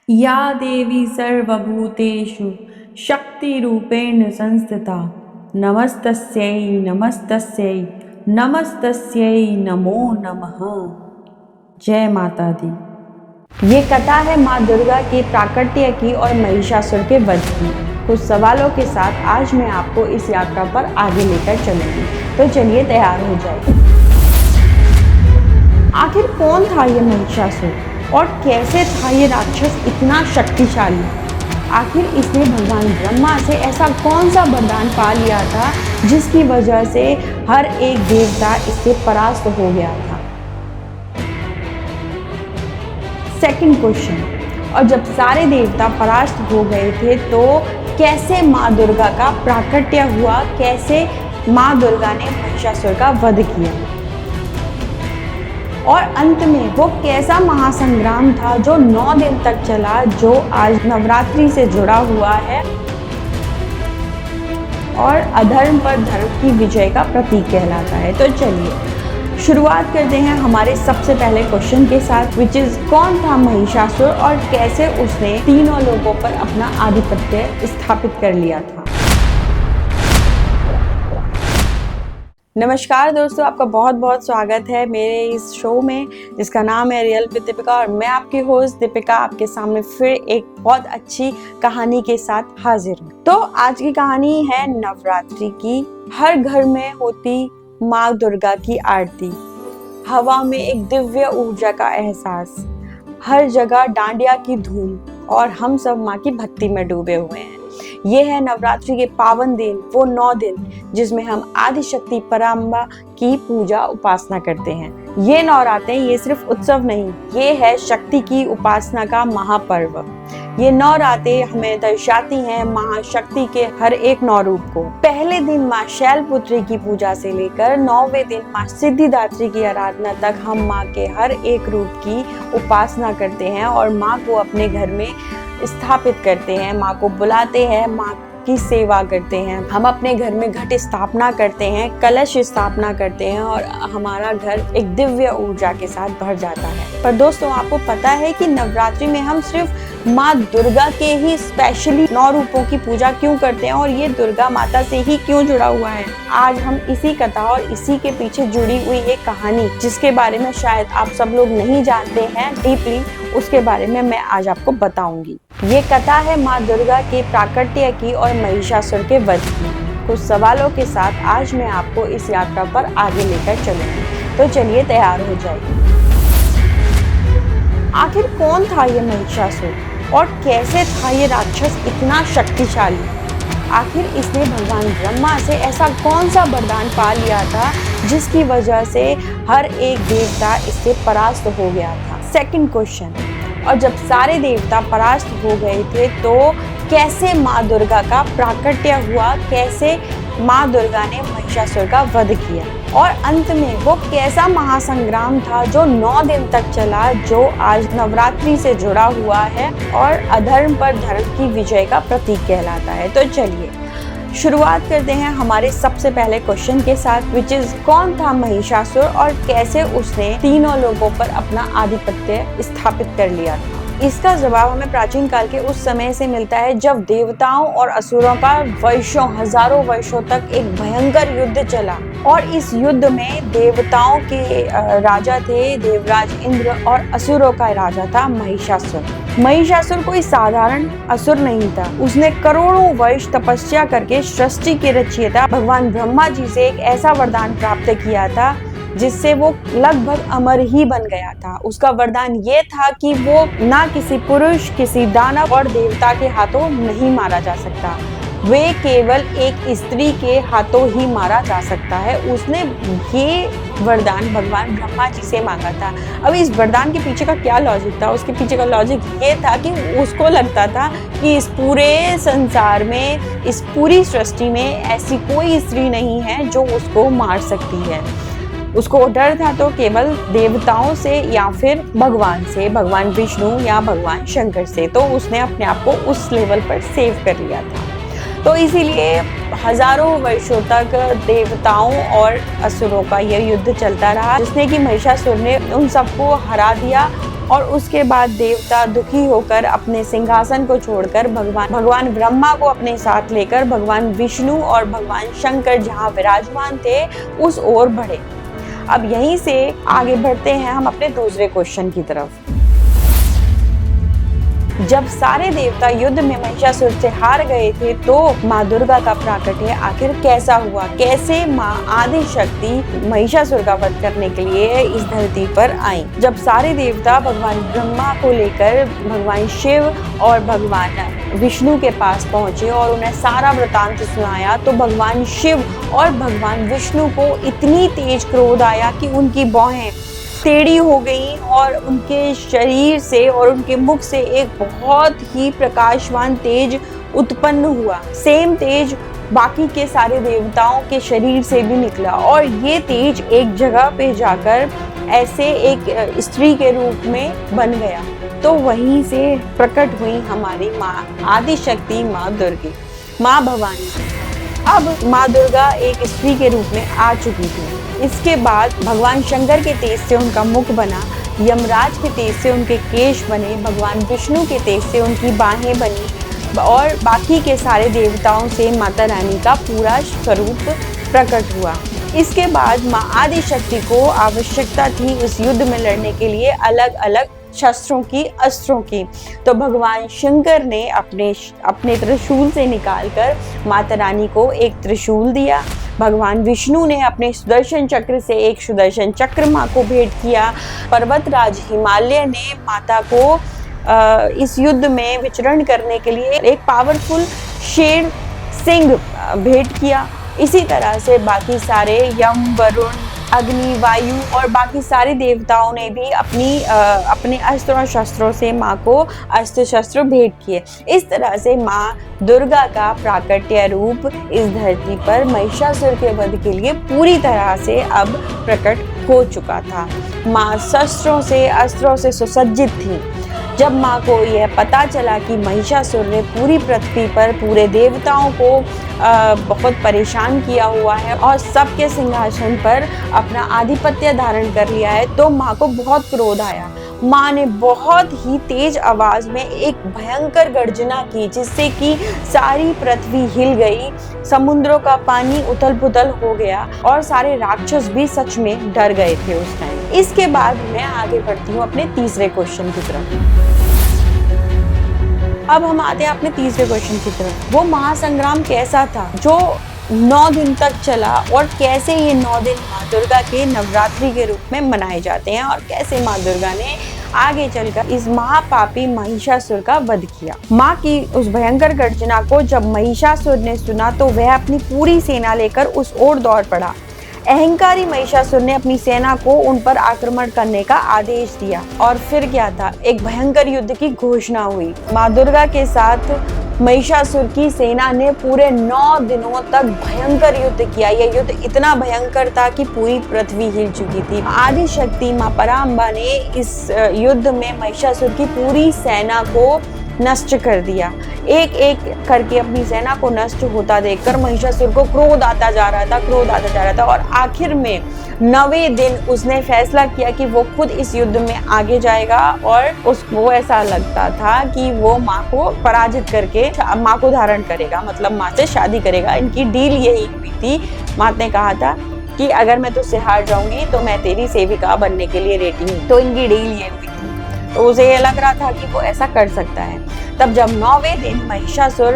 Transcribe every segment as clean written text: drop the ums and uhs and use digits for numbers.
या देवी सर्वभूतेषु शक्तिरूपेण संस्थिता नमस्तस्यै नमस्तस्यै नमस्तस्यै नमो नमः। जय माता दी। ये कथा है माँ दुर्गा की प्राकट्य की और महिषासुर के वध की। कुछ सवालों के साथ आज मैं आपको इस यात्रा पर आगे लेकर चलूंगी, तो चलिए तैयार हो जाइए। आखिर कौन था ये महिषासुर और कैसे था ये राक्षस इतना शक्तिशाली? आखिर इसने भगवान ब्रह्मा से ऐसा कौन सा वरदान पा लिया था जिसकी वजह से हर एक देवता इससे परास्त हो गया था? सेकंड क्वेश्चन, और जब सारे देवता परास्त हो गए थे तो कैसे माँ दुर्गा का प्राकट्य हुआ, कैसे माँ दुर्गा ने महिषासुर का वध किया, और अंत में वो कैसा महासंग्राम था जो 9 दिन तक चला, जो आज नवरात्रि से जुड़ा हुआ है और अधर्म पर धर्म की विजय का प्रतीक कहलाता है। तो चलिए शुरुआत करते हैं हमारे सबसे पहले क्वेश्चन के साथ, विच इज कौन था महिषासुर और कैसे उसने तीनों लोगों पर अपना आधिपत्य स्थापित कर लिया था। नमस्कार दोस्तों, आपका बहुत बहुत स्वागत है मेरे इस शो में जिसका नाम है रियल विद दीपिका, और मैं आपकी होस्ट दीपिका आपके सामने फिर एक बहुत अच्छी कहानी के साथ हाजिर हूँ। तो आज की कहानी है नवरात्रि की। हर घर में होती माँ दुर्गा की आरती, हवा में एक दिव्य ऊर्जा का एहसास, हर जगह डांडिया की धूम, और हम सब माँ की भक्ति में डूबे हुए हैं। ये है नवरात्रि के पावन दिन, वो 9 दिन जिसमें हम आदिशक्ति पराम्बा की पूजा उपासना करते हैं। ये नवरात्रें ये सिर्फ उत्सव नहीं, ये है शक्ति की उपासना का महापर्व। ये 9 रातें हमें दर्शाती हैं महाशक्ति के हर एक 9 रूप को। पहले दिन माँ शैलपुत्री की पूजा से लेकर 9वें दिन माँ सिद्धिदात्री की आराधना तक हम माँ के हर एक रूप की उपासना करते हैं और माँ को अपने घर में स्थापित करते हैं, माँ को बुलाते हैं, माँ की सेवा करते हैं। हम अपने घर में घट स्थापना करते हैं, कलश स्थापना करते हैं और हमारा घर एक दिव्य ऊर्जा के साथ भर जाता है। पर दोस्तों, आपको पता है कि नवरात्रि में हम सिर्फ माँ दुर्गा के ही स्पेशली 9 रूपों की पूजा क्यों करते हैं और ये दुर्गा माता से ही क्यों जुड़ा हुआ है? आज हम इसी कथा और इसी के पीछे जुड़ी हुई एक कहानी, जिसके बारे में शायद आप सब लोग नहीं जानते हैं डीपली, उसके बारे में मैं आज आपको बताऊंगी। ये कथा है माँ दुर्गा के प्राकट्य की और महिषासुर के वध की। कुछ सवालों के साथ आज मैं आपको इस यात्रा पर आगे लेकर चलूंगी, तो चलिए तैयार हो जाइए। आखिर कौन था ये महिषासुर और कैसे था ये राक्षस इतना शक्तिशाली? आखिर इसने भगवान ब्रह्मा से ऐसा कौन सा वरदान पा लिया था जिसकी वजह से हर एक देवता इससे परास्त हो गया था? सेकंड क्वेश्चन, और जब सारे देवता परास्त हो गए थे तो कैसे माँ दुर्गा का प्राकट्य हुआ, कैसे माँ दुर्गा ने महिषासुर का वध किया, और अंत में वो कैसा महासंग्राम था जो 9 दिन तक चला, जो आज नवरात्रि से जुड़ा हुआ है और अधर्म पर धर्म की विजय का प्रतीक कहलाता है। तो चलिए शुरुआत करते हैं हमारे सबसे पहले क्वेश्चन के साथ, विच इज कौन था महिषासुर और कैसे उसने तीनों लोगों पर अपना आधिपत्य स्थापित कर लिया था? इसका जवाब हमें प्राचीन काल के उस समय से मिलता है जब देवताओं और असुरों का वर्षों हजारों वर्षों तक एक भयंकर युद्ध चला, और इस युद्ध में देवताओं के राजा थे देवराज इंद्र और असुरों का राजा था महिषासुर। महिषासुर कोई साधारण असुर नहीं था, उसने करोड़ों वर्ष तपस्या करके सृष्टि के रचयिता भगवान ब्रह्मा जी से एक ऐसा वरदान प्राप्त किया था जिससे वो लगभग अमर ही बन गया था। उसका वरदान ये था कि वो ना किसी पुरुष, किसी दानव और देवता के हाथों नहीं मारा जा सकता, वे केवल एक स्त्री के हाथों ही मारा जा सकता है। उसने ये वरदान भगवान ब्रह्मा जी से मांगा था। अब इस वरदान के पीछे का क्या लॉजिक था? उसके पीछे का लॉजिक ये था कि उसको लगता था कि इस पूरे संसार में, इस पूरी सृष्टि में ऐसी कोई स्त्री नहीं है जो उसको मार सकती है। उसको डर था तो केवल देवताओं से या फिर भगवान से, भगवान विष्णु या भगवान शंकर से। तो उसने अपने आप को उस लेवल पर सेव कर लिया था। तो इसीलिए हजारों वर्षों तक देवताओं और असुरों का यह युद्ध चलता रहा, जिसने कि महिषासुर ने उन सबको हरा दिया और उसके बाद देवता दुखी होकर अपने सिंहासन को छोड़कर भगवान ब्रह्मा को अपने साथ लेकर भगवान विष्णु और भगवान शंकर जहाँ विराजमान थे उस ओर बढ़े। अब यहीं से आगे बढ़ते हैं हम अपने दूसरे क्वेश्चन की तरफ। जब सारे देवता युद्ध में महिषासुर से हार गए थे तो माँ दुर्गा का प्राकट्य आखिर कैसा हुआ, कैसे माँ आदि शक्ति महिषासुर का वध करने के लिए इस धरती पर आई। जब सारे देवता भगवान ब्रह्मा को लेकर भगवान शिव और भगवान विष्णु के पास पहुंचे और उन्हें सारा वृतांत सुनाया तो भगवान शिव और भगवान विष्णु को इतनी तेज क्रोध आया कि उनकी भौहें टेढ़ी हो गई और उनके शरीर से और उनके मुख से एक बहुत ही प्रकाशवान तेज उत्पन्न हुआ। सेम तेज बाकी के सारे देवताओं के शरीर से भी निकला और ये तेज एक जगह पे जाकर ऐसे एक स्त्री के रूप में बन गया। तो वहीं से प्रकट हुई हमारी माँ आदि शक्ति, माँ दुर्गा, माँ भवानी। अब माँ दुर्गा एक स्त्री के रूप में आ चुकी थी। इसके बाद भगवान शंकर के तेज से उनका मुख बना, यमराज के तेज से उनके केश बने, भगवान विष्णु के तेज से उनकी बाहें बनी और बाकी के सारे देवताओं से माता रानी का पूरा स्वरूप प्रकट हुआ। इसके बाद माँ आदि शक्ति को आवश्यकता थी इस युद्ध में लड़ने के लिए अलग अलग शस्त्रों की, अस्त्रों की। तो भगवान शंकर ने अपने त्रिशूल से निकालकर माता रानी को एक त्रिशूल दिया। भगवान विष्णु ने अपने सुदर्शन चक्र से एक सुदर्शन चक्र माँ को भेंट किया। पर्वतराज हिमालय ने माता को इस युद्ध में विचरण करने के लिए एक पावरफुल शेर सिंह भेंट किया। इसी तरह से बाकी सारे यम, वरुण, अग्नि, वायु और बाकी सारे देवताओं ने भी अपने अस्त्रों और शस्त्रों से माँ को अस्त्र शस्त्र भेंट किए। इस तरह से माँ दुर्गा का प्राकट्य रूप इस धरती पर महिषासुर के वध के लिए पूरी तरह से अब प्रकट हो चुका था। माँ शस्त्रों से, अस्त्रों से सुसज्जित थी। जब माँ को यह पता चला कि महिषासुर ने पूरी पृथ्वी पर पूरे देवताओं को बहुत परेशान किया हुआ है और सबके सिंहासन पर अपना आधिपत्य धारण कर लिया है, तो माँ को बहुत क्रोध आया। माँ ने बहुत ही तेज आवाज में एक भयंकर गर्जना की जिससे कि सारी पृथ्वी हिल गई, समुद्रों का पानी उथल पुथल हो गया और सारे राक्षस भी सच में डर गए थे उस टाइम। इसके बाद मैं आगे बढ़ती हूँ अपने तीसरे क्वेश्चन की तरफ। अब हम आते हैं अपने तीसरे क्वेश्चन की तरफ। वो महासंग्राम कैसा था जो 9 दिन तक चला और कैसे ये 9 दिन माँ दुर्गा के नवरात्रि के रूप में मनाए जाते हैं और कैसे माँ दुर्गा ने आगे चलकर इस महापापी महिषासुर का वध किया। माँ की उस भयंकर गर्जना को जब महिषासुर ने सुना तो वह अपनी पूरी सेना लेकर उस ओर दौड़ पड़ा। अहंकारी महिषासुर ने अपनी सेना को उन पर आक्रमण करने का आदेश दिया और फिर क्या था, एक भयंकर युद्ध की घोषणा हुई। माँ दुर्गा के साथ महिषासुर की सेना ने पूरे 9 दिनों तक भयंकर युद्ध किया। यह युद्ध इतना भयंकर था कि पूरी पृथ्वी हिल चुकी थी। आदि शक्ति माँ पराम्बा ने इस युद्ध में महिषासुर की पूरी सेना को नष्ट कर दिया। एक एक करके अपनी सेना को नष्ट होता देखकर महिषासुर को क्रोध आता जा रहा था और आखिर में 9वें दिन उसने फैसला किया कि वो खुद इस युद्ध में आगे जाएगा और उसको ऐसा लगता था कि वो माँ को पराजित करके माँ को धारण करेगा, मतलब माँ से शादी करेगा। इनकी डील यही हुई थी। माँ ने कहा था कि अगर मैं तुझसे हार जाऊंगी तो मैं तेरी सेविका बनने के लिए रेडी हूँ। तो इनकी डील ये हुई थी। तो उसे ये लग रहा था कि वो ऐसा कर सकता है। तब जब 9वें दिन महिषासुर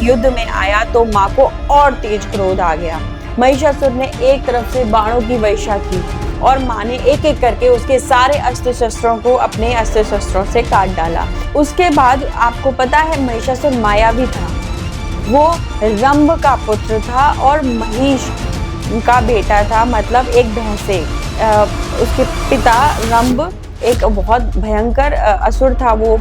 युद्ध में आया तो माँ को और तेज क्रोध आ गया। महिषासुर ने एक तरफ से बाणों की वर्षा की और माँ ने एक एक करके उसके सारे अस्त्र शस्त्रों को अपने अस्त्र शस्त्रों से काट डाला। उसके बाद आपको पता है महिषासुर मायावी था। वो रंभ का पुत्र था और महिष का बेटा था, मतलब एक भैंस से। उसके पिता रंभ एक बहुत भयंकर असुर था। वो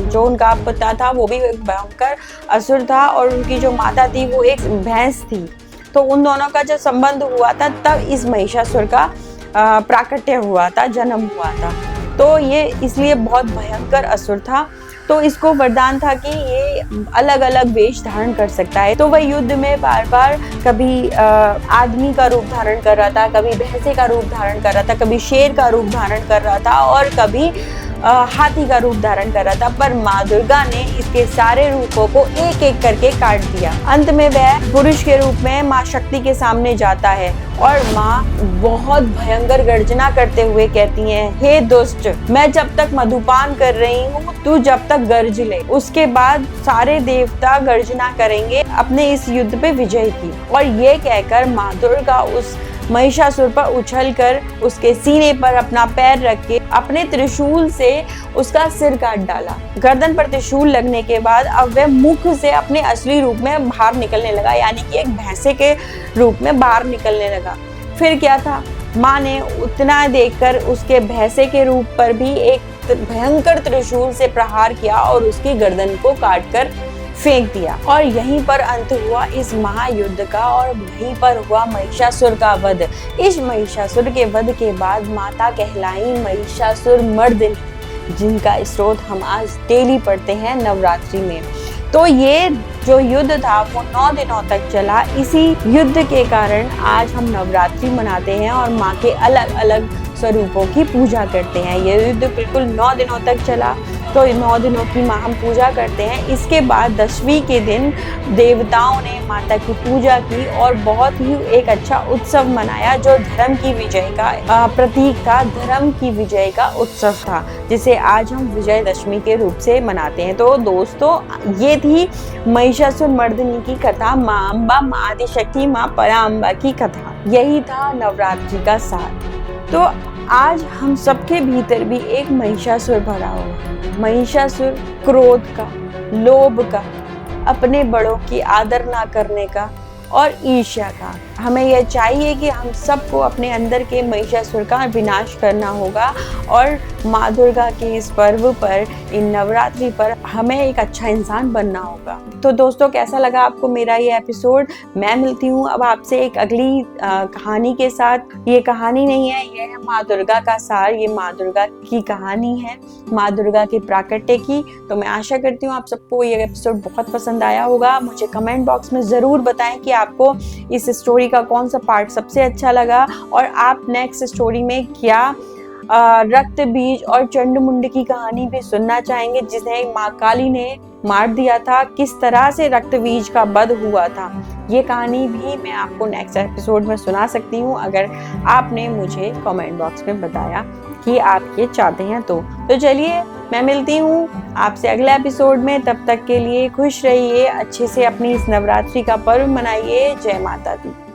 जो उनका पिता था वो भी एक भयंकर असुर था और उनकी जो माता थी वो एक भैंस थी। तो उन दोनों का जब संबंध हुआ था तब इस महिषासुर का प्राकट्य हुआ था, जन्म हुआ था। तो ये इसलिए बहुत भयंकर असुर था। तो इसको वरदान था कि ये अलग अलग वेश धारण कर सकता है। तो वह युद्ध में बार बार कभी आदमी का रूप धारण कर रहा था, कभी भैंसे का रूप धारण कर रहा था, कभी शेर का रूप धारण कर रहा था और कभी हाथी का रूप धारण कर रहा था। पर माँ दुर्गा ने इसके सारे रूपों को एक एक करके काट दिया। अंत में वह पुरुष के रूप में माँ शक्ति के सामने जाता है और माँ बहुत भयंकर गर्जना करते हुए कहती हैं, हे दुष्ट, मैं जब तक मधुपान कर रही हूँ तू जब तक गर्ज ले। उसके बाद सारे देवता गर्जना करेंगे अपने इस युद्ध पे विजय की। और ये कहकर माँ दुर्गा उस महिषासुर पर उछलकर उसके सीने पर अपना पैर रख के अपने त्रिशूल से उसका सिर काट डाला। गर्दन पर त्रिशूल लगने के बाद अब वह मुख से अपने असली रूप में बाहर निकलने लगा, यानी कि एक भैंसे के रूप में बाहर निकलने लगा। फिर क्या था, माँ ने उतना देखकर उसके भैंसे के रूप पर भी एक भयंकर त्रिशूल से प्रहार किया और उसकी गर्दन को काटकर फेंक दिया। और यहीं पर अंत हुआ इस महायुद्ध का और यहीं पर हुआ महिषासुर का वध। इस महिषासुर के वध के बाद माता कहलाई महिषासुर मर्दिनी, जिनका स्रोत हम आज डेली पढ़ते हैं नवरात्रि में। तो ये जो युद्ध था वो 9 दिनों तक चला। इसी युद्ध के कारण आज हम नवरात्रि मनाते हैं और माँ के अलग अलग स्वरूपों की पूजा करते हैं। ये युद्ध बिल्कुल 9 दिनों तक चला, तो 9 दिनों की माँ हम पूजा करते हैं। इसके बाद 10वीं के दिन देवताओं ने माता की पूजा की और बहुत ही एक अच्छा उत्सव मनाया जो धर्म की विजय का प्रतीक था, धर्म की विजय का उत्सव था, जिसे आज हम विजयदशमी के रूप से मनाते हैं। तो दोस्तों, ये थी महिषासुर मर्दिनी की कथा, माँ अम्बा, माँ आदिशक्ति, माँ पराम्बा की कथा। यही था नवरात्रि का सार। तो आज हम सबके भीतर भी एक महिषासुर भरा हुआ, महिषासुर क्रोध का, लोभ का, अपने बड़ों की आदर ना करने का और ईर्ष्या का। हमें यह चाहिए कि हम सबको अपने अंदर के महिषासुर का विनाश करना होगा और माँ दुर्गा के इस पर्व पर, इन नवरात्रि पर हमें एक अच्छा इंसान बनना होगा। तो दोस्तों, कैसा लगा आपको मेरा ये एपिसोड? मैं मिलती हूँ अब आपसे एक अगली कहानी के साथ। ये कहानी नहीं है, ये है माँ दुर्गा का सार, ये माँ दुर्गा की कहानी है, माँ दुर्गा के प्राकट्य की। तो मैं आशा करती हूँ आप सबको ये एपिसोड बहुत पसंद आया होगा। मुझे कमेंट बॉक्स में ज़रूर बताएं कि आपको इस स्टोरी का कौन सा पार्ट सबसे अच्छा लगा और आप नेक्स्ट स्टोरी में क्या रक्त बीज और चंडमुंड की कहानी भी सुनना चाहेंगे, जिन्हें माँ काली ने मार दिया था, किस तरह से रक्त बीज का वध हुआ था। ये कहानी भी मैं आपको नेक्स्ट एपिसोड में सुना सकती हूँ, अगर आपने मुझे कमेंट बॉक्स में बताया कि आप ये चाहते हैं। तो चलिए, मैं मिलती हूँ आपसे अगले एपिसोड में। तब तक के लिए खुश रहिए, अच्छे से अपनी इस नवरात्रि का पर्व मनाइए। जय माता दी।